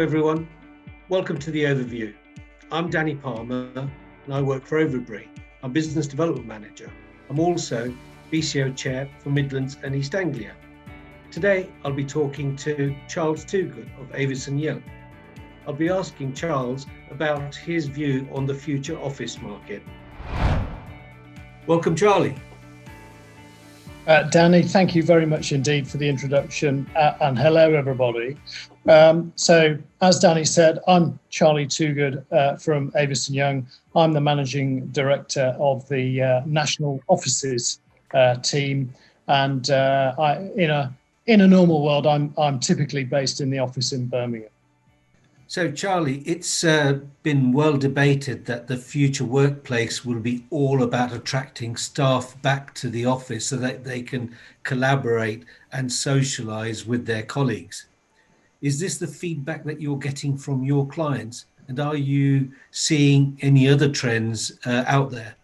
everyone, welcome to the overview. I'm Danny Parmar and I work for Overbury. I'm Business Development Manager. I'm also BCO Chair for Midlands and East Anglia. Today I'll be talking to Charles Toogood of Avison Young. I'll be asking Charles about his view on the future office market. Welcome, Charlie. Danny, thank you very much indeed for the introduction, and hello everybody. So as Danny said, I'm Charlie Toogood from Avison Young. I'm the Managing Director of the National Offices team, and in a normal world, I'm typically based in the office in Birmingham. So Charlie, it's been well debated that the future workplace will be all about attracting staff back to the office so that they can collaborate and socialise with their colleagues. Is this the feedback that you're getting from your clients? And are you seeing any other trends out there?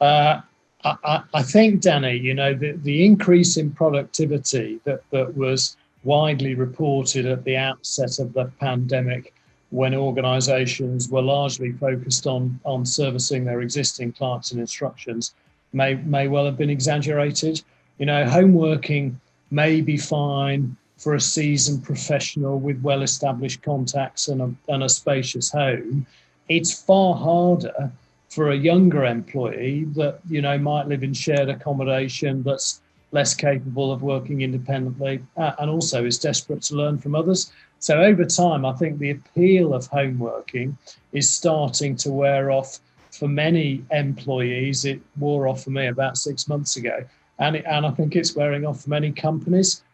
I think, Danny, the increase in productivity that was widely reported at the outset of the pandemic, when organisations were largely focused on servicing their existing clients and instructions, may well have been exaggerated. Home working may be fine for a seasoned professional with well-established contacts and a spacious home. It's far harder for a younger employee that might live in shared accommodation, that's less capable of working independently, and also is desperate to learn from others. So over time, I think the appeal of home working is starting to wear off for many employees. It wore off for me about 6 months ago, and I think it's wearing off for many companies.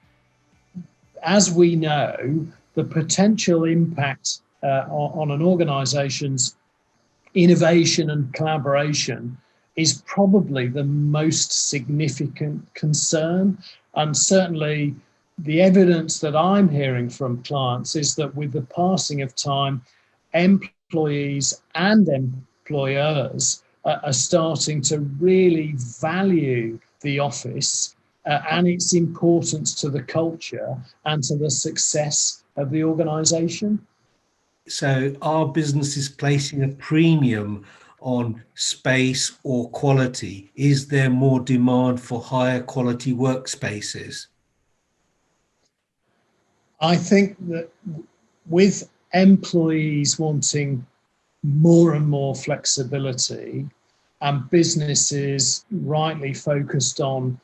As we know, the potential impact on an organisation's innovation and collaboration is probably the most significant concern. And certainly the evidence that I'm hearing from clients is that with the passing of time, employees and employers are starting to really value the office and its importance to the culture and to the success of the organisation. So are businesses placing a premium on space or quality? Is there more demand for higher quality workspaces? I think that with employees wanting more and more flexibility and businesses rightly focused on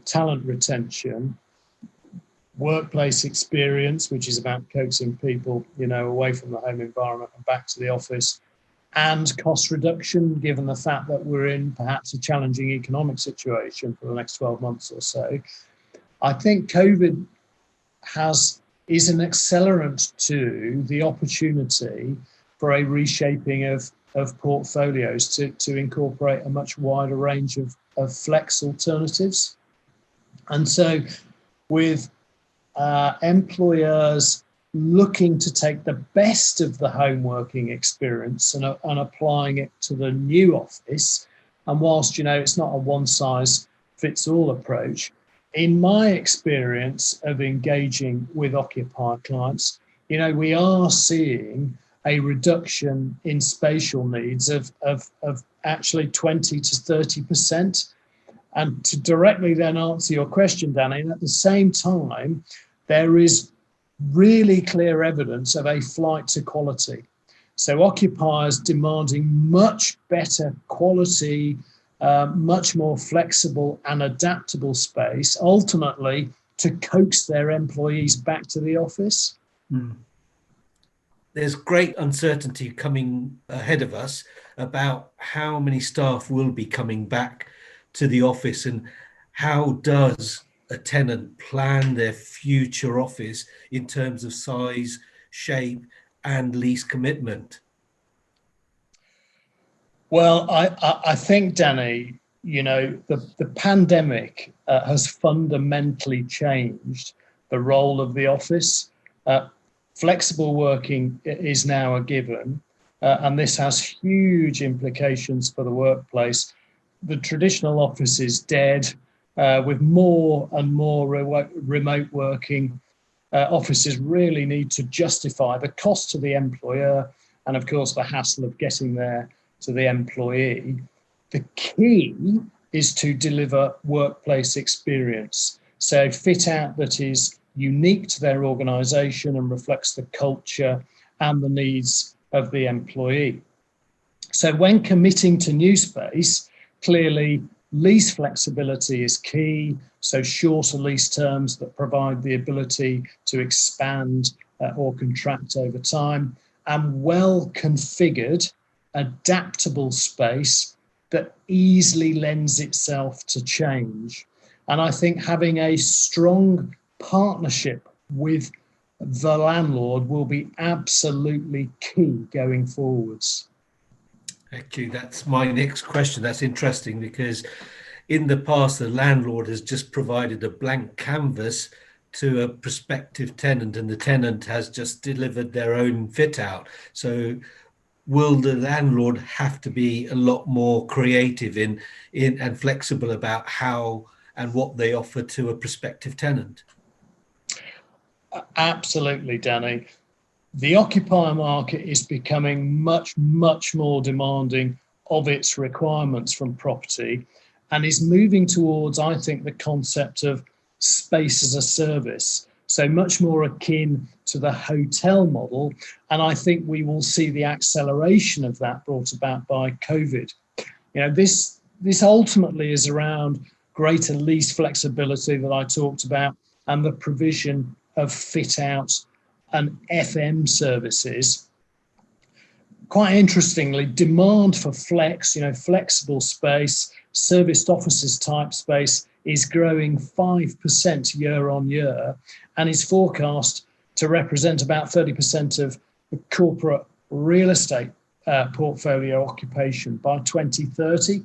talent retention, workplace experience, which is about coaxing people, away from the home environment and back to the office, and cost reduction, given the fact that we're in perhaps a challenging economic situation for the next 12 months or so. I think COVID is an accelerant to the opportunity for a reshaping of portfolios to incorporate a much wider range of flex alternatives. And so with employers looking to take the best of the home working experience and applying it to the new office. And whilst, it's not a one size fits all approach, in my experience of engaging with occupier clients, we are seeing a reduction in spatial needs of actually 20 to 30%. And to directly then answer your question, Danny, at the same time, there is really clear evidence of a flight to quality. So occupiers demanding much better quality, much more flexible and adaptable space, ultimately to coax their employees back to the office. There's great uncertainty coming ahead of us about how many staff will be coming back to the office, and how does a tenant plan their future office in terms of size, shape, and lease commitment? Well, I think, Danny, the pandemic has fundamentally changed the role of the office. Flexible working is now a given, and this has huge implications for the workplace. The traditional office is dead. With more and more remote working, offices really need to justify the cost to the employer and, of course, the hassle of getting there to the employee. The key is to deliver workplace experience. So fit out that is unique to their organisation and reflects the culture and the needs of the employee. So when committing to new space, clearly lease flexibility is key. So shorter lease terms that provide the ability to expand or contract over time, and well configured, adaptable space that easily lends itself to change. And I think having a strong partnership with the landlord will be absolutely key going forwards. Actually, that's my next question. That's interesting because in the past, the landlord has just provided a blank canvas to a prospective tenant, and the tenant has just delivered their own fit out. So will the landlord have to be a lot more creative in and flexible about how and what they offer to a prospective tenant? Absolutely, Danny. The occupier market is becoming much, much more demanding of its requirements from property and is moving towards, I think, the concept of space as a service. So much more akin to the hotel model. And I think we will see the acceleration of that brought about by COVID. You know, this ultimately is around greater lease flexibility that I talked about and the provision of fit out and FM services. Quite interestingly, demand for flex, flexible space, serviced offices type space is growing 5% year on year and is forecast to represent about 30% of the corporate real estate portfolio occupation by 2030.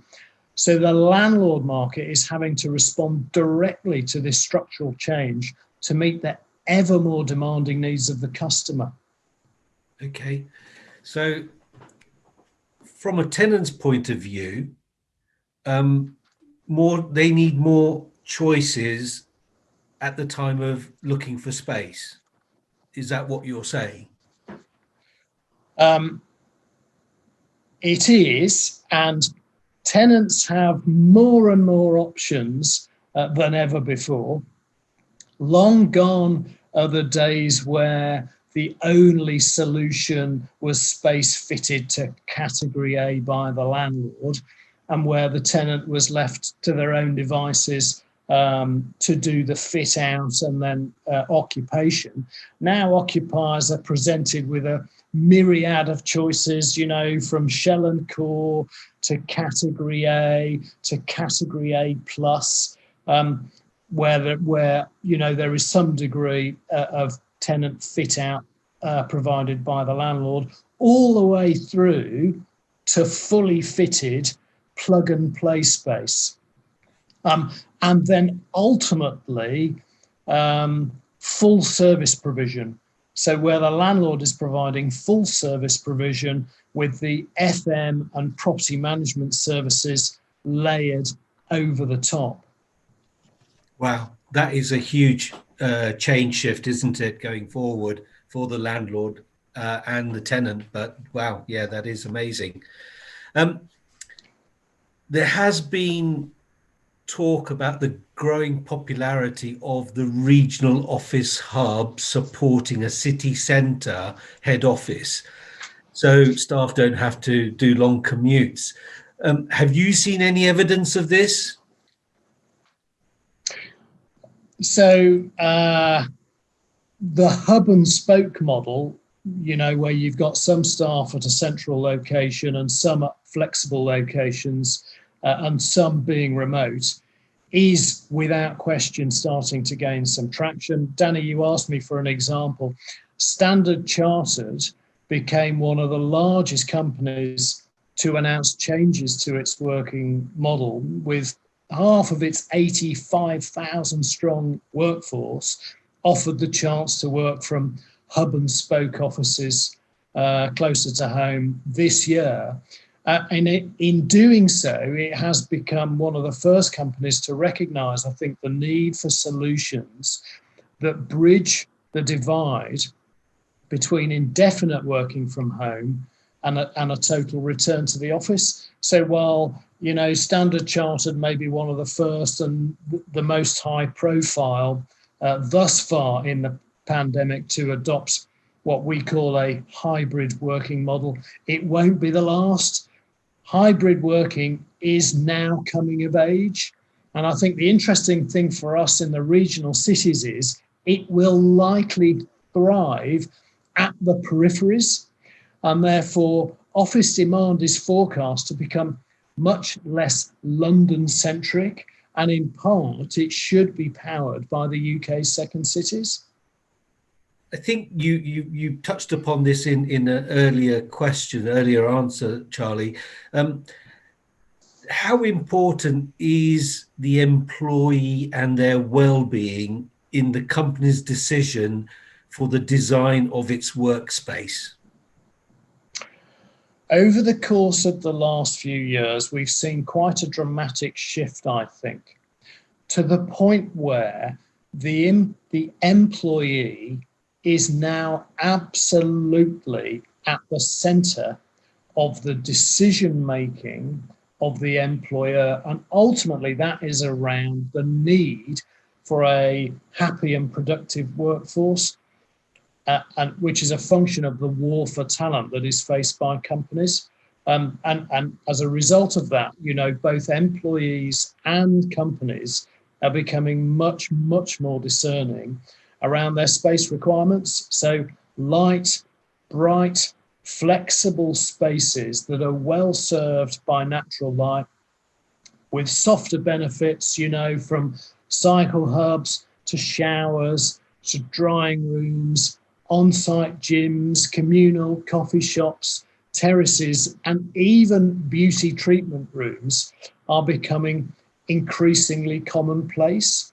So the landlord market is having to respond directly to this structural change to meet the ever more demanding needs of the customer. Okay, so from a tenant's point of view, they need more choices at the time of looking for space. Is that what you're saying? It is, and tenants have more and more options than ever before. Long gone are the days where the only solution was space fitted to category A by the landlord and where the tenant was left to their own devices to do the fit out and then occupation. Now occupiers are presented with a myriad of choices, from shell and core to category A to category A plus, where there is some degree of tenant fit out provided by the landlord, all the way through to fully fitted plug and play space. And then ultimately full service provision. So where the landlord is providing full service provision with the FM and property management services layered over the top. Wow, that is a huge change shift, isn't it, going forward for the landlord and the tenant? But wow, yeah, that is amazing. There has been talk about the growing popularity of the regional office hub supporting a city centre head office, so staff don't have to do long commutes. Have you seen any evidence of this? So the hub and spoke model, where you've got some staff at a central location and some at flexible locations and some being remote, is without question starting to gain some traction. Danny, you asked me for an example. Standard Chartered became one of the largest companies to announce changes to its working model, with half of its 85,000 strong workforce offered the chance to work from hub and spoke offices closer to home this year. And in doing so, it has become one of the first companies to recognise, I think, the need for solutions that bridge the divide between indefinite working from home and a total return to the office. So while, you know, Standard Chartered may be one of the first and the most high profile thus far in the pandemic to adopt what we call a hybrid working model, it won't be the last. Hybrid working is now coming of age. And I think the interesting thing for us in the regional cities is it will likely thrive at the peripheries, and therefore office demand is forecast to become much less London-centric, and in part it should be powered by the UK's second cities. I think you touched upon this in an earlier answer, Charlie. How important is the employee and their well-being in the company's decision for the design of its workspace? Over the course of the last few years, we've seen quite a dramatic shift, I think, to the point where the employee is now absolutely at the centre of the decision making of the employer, and ultimately that is around the need for a happy and productive workforce, and which is a function of the war for talent that is faced by companies. And as a result of that, you know, both employees and companies are becoming much more discerning around their space requirements. So light, bright, flexible spaces that are well served by natural light, with softer benefits, you know, from cycle hubs to showers to drying rooms, on-site gyms, communal coffee shops, terraces, and even beauty treatment rooms are becoming increasingly commonplace.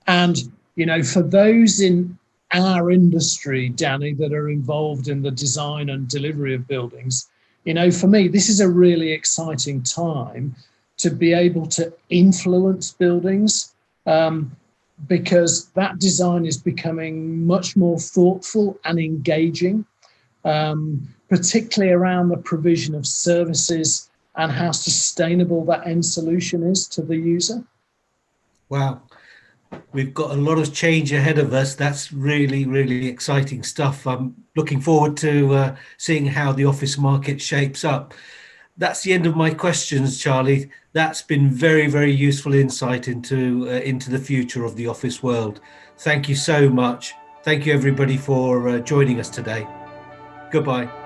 And, you know, for those in our industry, Danny, that are involved in the design and delivery of buildings, you know, for me, this is a really exciting time to be able to influence buildings, because that design is becoming much more thoughtful and engaging, particularly around the provision of services and how sustainable that end solution is to the user. Wow. We've got a lot of change ahead of us. That's really exciting stuff. I'm looking forward to seeing how the office market shapes up. That's the end of my questions, Charlie. That's been very useful insight into the future of the office world. Thank you so much. Thank you, everybody, for joining us today. Goodbye.